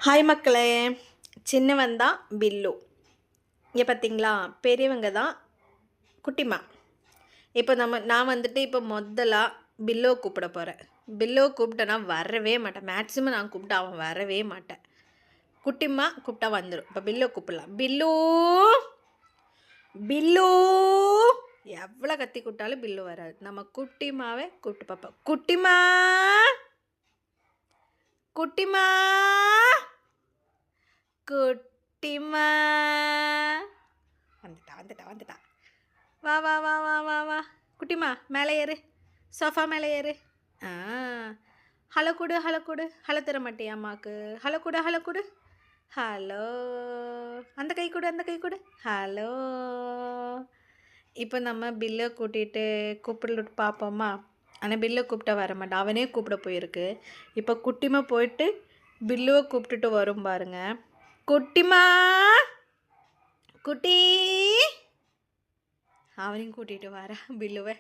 Hi மக்களே! சின்னவன் தான் பில்லு. இங்கே பார்த்தீங்களா, பெரியவங்க தான் குட்டிம்மா. இப்போ நான் வந்துட்டு இப்போ மொதலா பில்லுவ கூப்பிட போறேன். பில்லுவ கூப்பிட்டேன்னா வரவே மாட்டான். மேக்ஸிமம் நான் கூப்பிட்டா அவன் வரவே மாட்டான். குட்டிம்மா கூப்பிட்டா வந்துரும். இப்போ பில்லுவ கூப்பிடலாம். பில்லு! பில்லு! எவ்வளோ கத்தி கூப்பிட்டாலும் பில்லு வராது. நம்ம குட்டிம்மாவே கூப்பிட்டு பார்ப்போம். குட்டிம்மா! குட்டிம்மா! குட்டிம்மா! வந்துட்டா. வா வா வா வா வா வா குட்டிம்மா மேலே ஏறு, சோஃபா மேலே ஏறு. ஆ ஹலோ கொடு, ஹலோ கொடு. ஹலோ தர மாட்டியா அம்மாவுக்கு? ஹலோ கொடு, ஹலோ கொடு. ஹலோ. அந்த கை கொடு, அந்த கை கொடு. ஹலோ. இப்போ நம்ம பில்லை கூப்பிட்டு பார்ப்போமா? ஆனால் பில்லை கூப்பிட்டா வர மாட்டான். அவனே கூப்பிட போயிருக்கு. இப்போ குட்டிமா போயிட்டு பில்லுவை கூப்பிட்டுட்டு வரும் பாருங்க. குட்டிமா, குட்டி. அவனையும் கூட்டிகிட்டு வரா பில்லுவை.